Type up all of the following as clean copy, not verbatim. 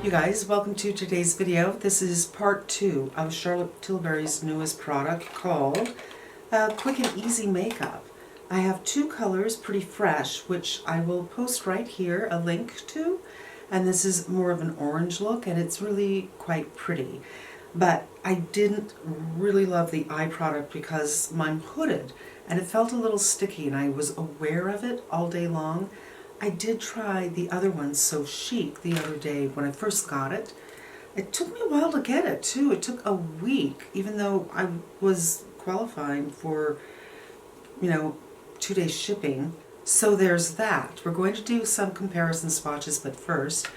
You guys, welcome to today's video. This is part 2 of Charlotte Tilbury's newest product called Quick and Easy Makeup. I have 2 colors, pretty fresh, which I will post right here, a link to. And this is more of an orange look, and it's really quite pretty. But I didn't really love the eye product because I'm hooded, and it felt a little sticky, and I was aware of it all day long. I did try the other one, So Chic, the other day when I first got it. It took me a while to get it too. It took a week, even though I was qualifying for, 2 days shipping. So there's that. We're going to do some comparison swatches, but first,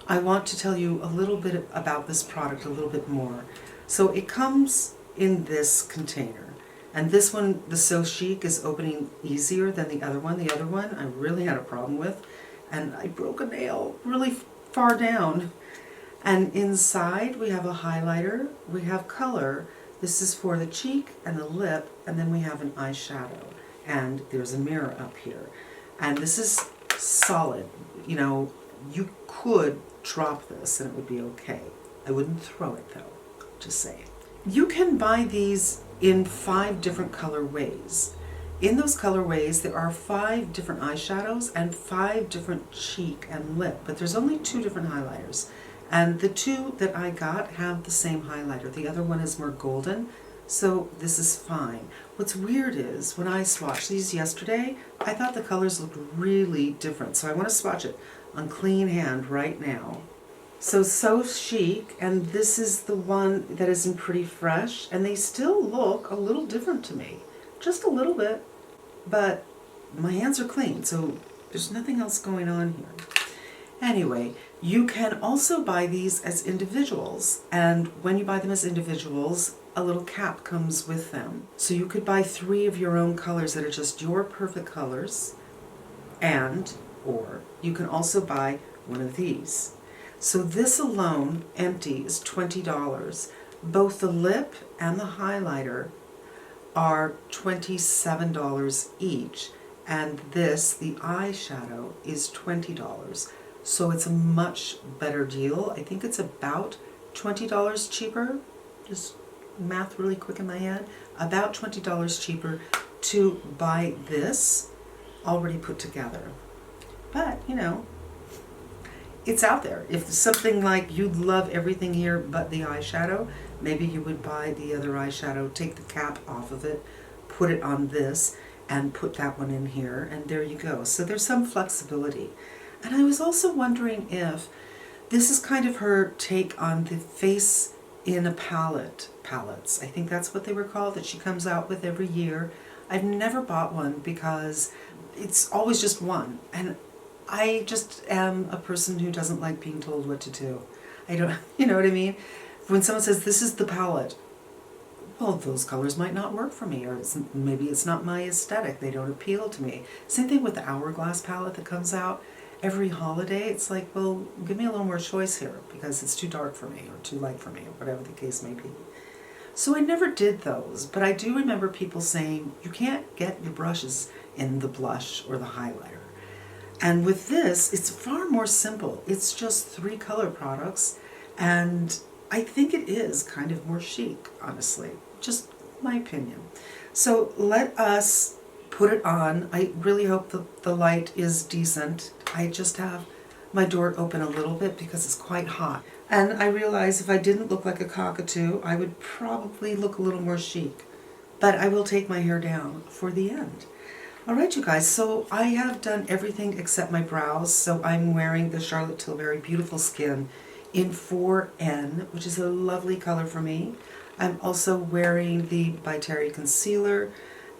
I want to tell you a little bit about this product, a little bit more. So it comes in this container. And this one, the So Chic, is opening easier than the other one. The other one I really had a problem with, and I broke a nail really far down. And inside we have a highlighter, we have color. This is for the cheek and the lip, and then we have an eyeshadow. And there's a mirror up here. And this is solid. You could drop this and it would be okay. I wouldn't throw it though, just saying. You can buy these in 5 different colorways. In those colorways, there are 5 different eyeshadows and 5 different cheek and lip, but there's only 2 different highlighters. And the 2 that I got have the same highlighter. The other one is more golden, so this is fine. What's weird is, when I swatched these yesterday, I thought the colors looked really different, so I want to swatch it on clean hand right now. So Chic, and this is the one that is in Pretty Fresh, and they still look a little different to me. Just a little bit, but my hands are clean, so there's nothing else going on here. Anyway, you can also buy these as individuals, and when you buy them as individuals, a little cap comes with them. So you could buy 3 of your own colors that are just your perfect colors, or you can also buy one of these. So this alone, empty, is $20. Both the lip and the highlighter are $27 each, and this, the eyeshadow, is $20. So it's a much better deal. I think it's about $20 cheaper, just math really quick in my head, about $20 cheaper to buy this already put together. But, it's out there. If something like you'd love everything here but the eyeshadow, maybe you would buy the other eyeshadow, take the cap off of it, put it on this, and put that one in here, and there you go. So there's some flexibility. And I was also wondering if this is kind of her take on the Face in a palettes. I think that's what they were called, that she comes out with every year. I've never bought one because it's always just one, and I just am a person who doesn't like being told what to do. I don't, you know what I mean? When someone says, this is the palette, well, those colors might not work for me, or maybe it's not my aesthetic. They don't appeal to me. Same thing with the Hourglass palette that comes out every holiday. It's like, well, give me a little more choice here because it's too dark for me or too light for me or whatever the case may be. So I never did those, but I do remember people saying, you can't get your brushes in the blush or the highlighter. And with this, it's far more simple. It's just 3 color products, and I think it is kind of more chic, honestly. Just my opinion. So let us put it on. I really hope the light is decent. I just have my door open a little bit because it's quite hot. And I realize if I didn't look like a cockatoo, I would probably look a little more chic. But I will take my hair down for the end. Alright you guys, so I have done everything except my brows, so I'm wearing the Charlotte Tilbury Beautiful Skin in 4N, which is a lovely color for me. I'm also wearing the By Terry Concealer,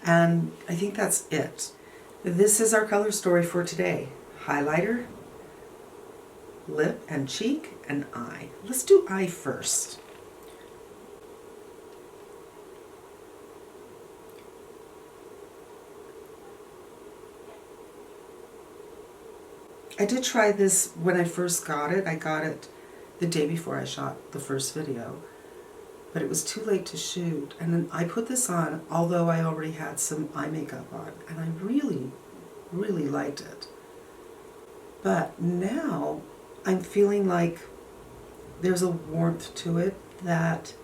and I think that's it. This is our color story for today. Highlighter, lip and cheek, and eye. Let's do eye first. I did try this when I first got it. I got it the day before I shot the first video, but it was too late to shoot. And then I put this on, although I already had some eye makeup on, and I really, really liked it. But now I'm feeling like there's a warmth to it that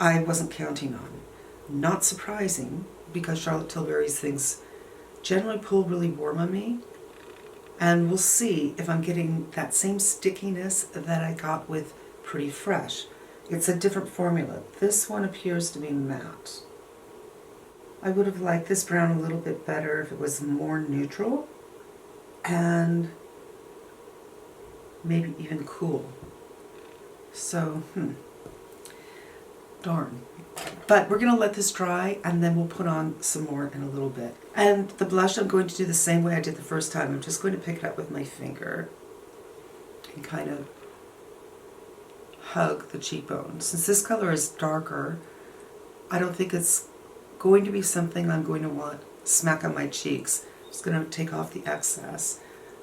I wasn't counting on. Not surprising, because Charlotte Tilbury's things generally pull really warm on me. And we'll see if I'm getting that same stickiness that I got with Pretty Fresh. It's a different formula. This one appears to be matte. I would have liked this brown a little bit better if it was more neutral and maybe even cool. So, darn. But we're going to let this dry, and then we'll put on some more in a little bit. And the blush I'm going to do the same way I did the first time. I'm just going to pick it up with my finger and kind of hug the cheekbone. Since this color is darker, I don't think it's going to be something I'm going to want smack on my cheeks. I'm just going to take off the excess.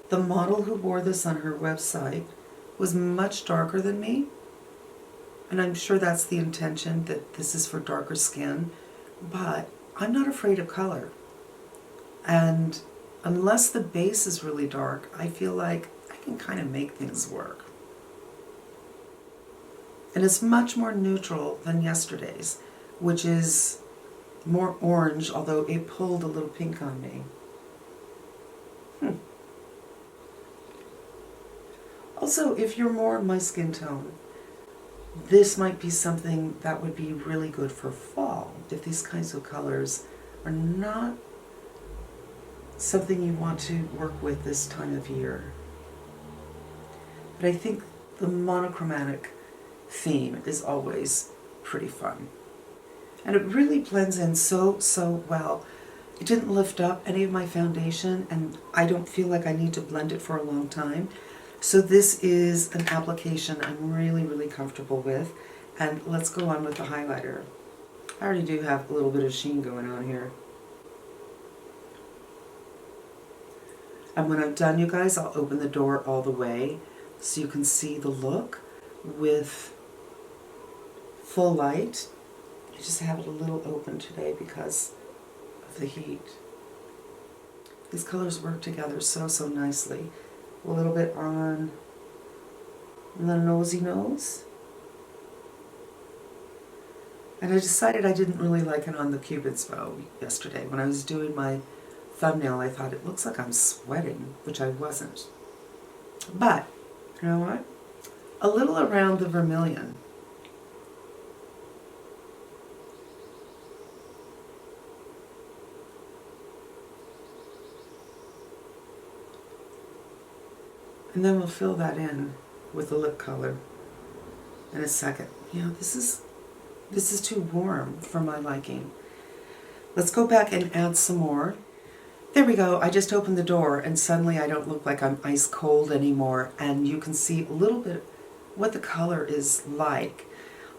The model who wore this on her website was much darker than me. And I'm sure that's the intention, that this is for darker skin, but I'm not afraid of color. And unless the base is really dark, I feel like I can kind of make things work. And it's much more neutral than yesterday's, which is more orange, although it pulled a little pink on me. Also, if you're more my skin tone, this might be something that would be really good for fall, if these kinds of colors are not something you want to work with this time of year. But I think the monochromatic theme is always pretty fun. And it really blends in so well. It didn't lift up any of my foundation, and I don't feel like I need to blend it for a long time. So this is an application I'm really comfortable with. And let's go on with the highlighter. I already do have a little bit of sheen going on here. And when I'm done, you guys, I'll open the door all the way so you can see the look with full light. I just have it a little open today because of the heat. These colors work together so nicely. A little bit on the nosy nose. And I decided I didn't really like it on the Cupid's bow yesterday. When I was doing my thumbnail, I thought it looks like I'm sweating, which I wasn't. But, you know what? A little around the vermilion. And then we'll fill that in with the lip color in a second. You know, this is too warm for my liking. Let's go back and add some more. There we go. I just opened the door and suddenly I don't look like I'm ice cold anymore, and you can see a little bit what the color is like.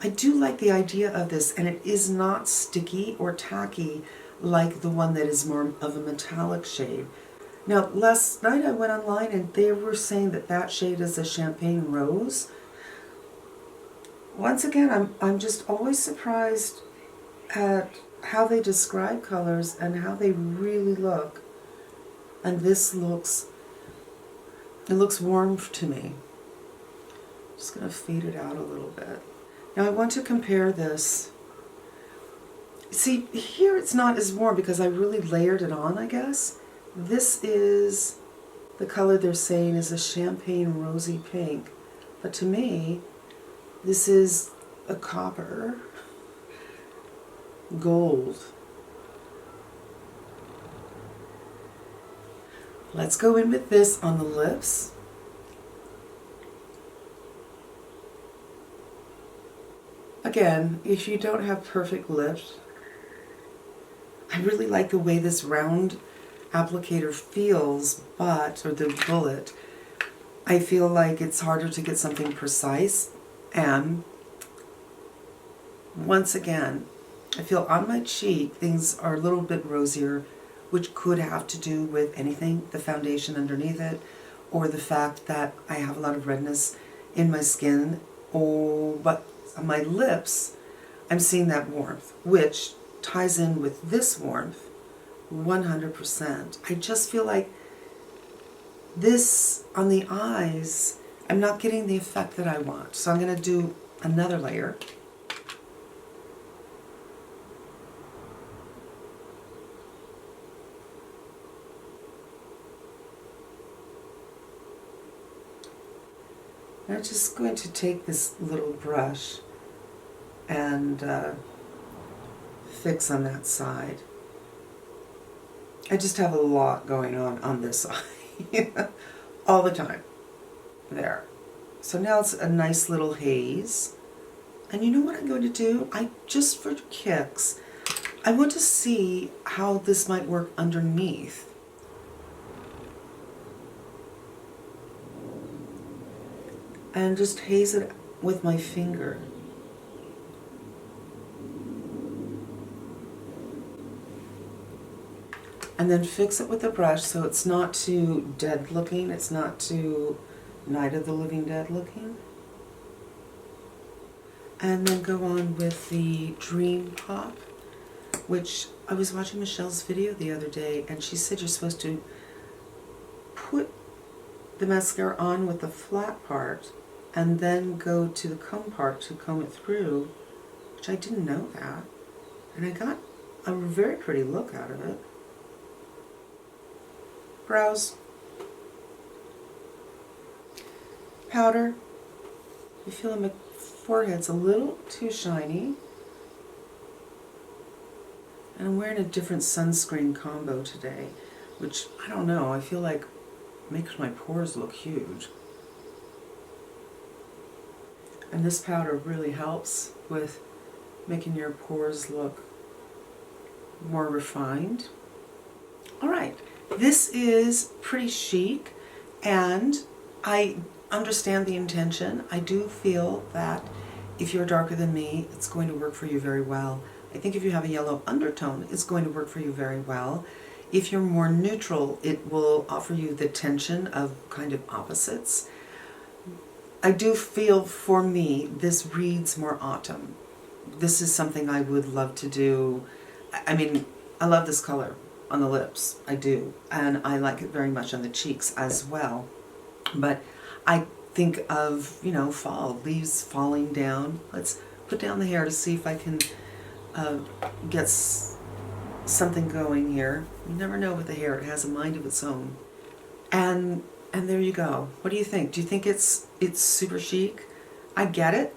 I do like the idea of this, and it is not sticky or tacky like the one that is more of a metallic shade. Now, last night I went online and they were saying that that shade is a champagne rose. Once again, I'm just always surprised at how they describe colors and how they really look. And this looks warm to me. Just going to fade it out a little bit. Now I want to compare this. See, here it's not as warm because I really layered it on, I guess. This is the color they're saying is a champagne rosy pink. But to me, this is a copper gold. Let's go in with this on the lips. Again, if you don't have perfect lips, I really like the way this round applicator feels, or the bullet, I feel like it's harder to get something precise. And once again, I feel on my cheek things are a little bit rosier, which could have to do with anything, the foundation underneath it, or the fact that I have a lot of redness in my skin. But on my lips, I'm seeing that warmth, which ties in with this warmth 100%. I just feel like this on the eyes I'm not getting the effect that I want. So I'm going to do another layer. I'm just going to take this little brush and fix on that side. I just have a lot going on this side all the time. There. So now it's a nice little haze. And you know what I'm going to do? Just for kicks, I want to see how this might work underneath. And just haze it with my finger. And then fix it with a brush so it's not too dead looking, it's not too Night of the Living Dead looking. And then go on with the Dream Pop, which I was watching Michelle's video the other day, and she said you're supposed to put the mascara on with the flat part and then go to the comb part to comb it through, which I didn't know that. And I got a very pretty look out of it. Brows. Powder. I feel my forehead's a little too shiny. And I'm wearing a different sunscreen combo today, which, I don't know, I feel like makes my pores look huge. And this powder really helps with making your pores look more refined. Alright, this is pretty chic, and I understand the intention. I do feel that if you're darker than me, it's going to work for you very well. I think if you have a yellow undertone, it's going to work for you very well. If you're more neutral, it will offer you the tension of kind of opposites. I do feel, for me, this reads more autumn. This is something I would love to do. I mean, I love this color on the lips, I do, and I like it very much on the cheeks as well. But I think of, you know, fall, leaves falling down. Let's put down the hair to see if I can get something going here. You never know with the hair, it has a mind of its own. And there you go. What do you think? Do you think it's super chic? I get it.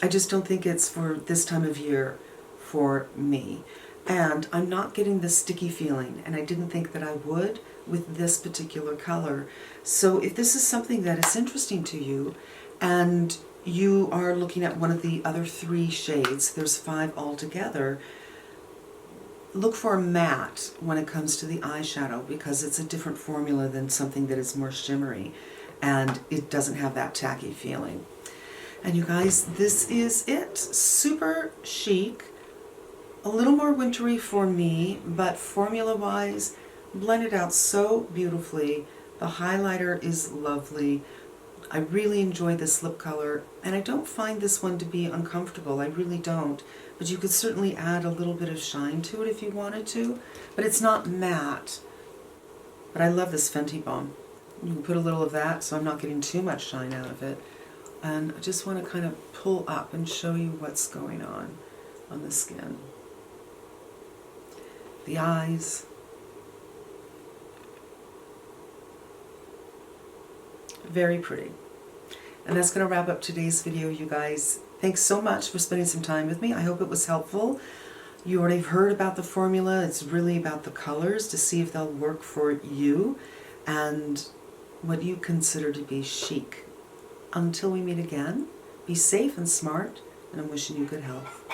I just don't think it's for this time of year for me. And I'm not getting the sticky feeling, and I didn't think that I would with this particular color. So if this is something that is interesting to you, and you are looking at one of the other 3 shades, there's 5 altogether, look for a matte when it comes to the eyeshadow, because it's a different formula than something that is more shimmery, and it doesn't have that tacky feeling. And you guys, this is it. Super chic. A little more wintry for me, but formula-wise, blended out so beautifully. The highlighter is lovely. I really enjoy this lip color, and I don't find this one to be uncomfortable. I really don't. But you could certainly add a little bit of shine to it if you wanted to. But it's not matte. But I love this Fenty Balm. You can put a little of that, so I'm not getting too much shine out of it. And I just want to kind of pull up and show you what's going on the skin. The eyes. Very pretty. And that's going to wrap up today's video, you guys. Thanks so much for spending some time with me. I hope it was helpful. You already heard about the formula. It's really about the colors to see if they'll work for you and what you consider to be chic. Until we meet again, be safe and smart, and I'm wishing you good health.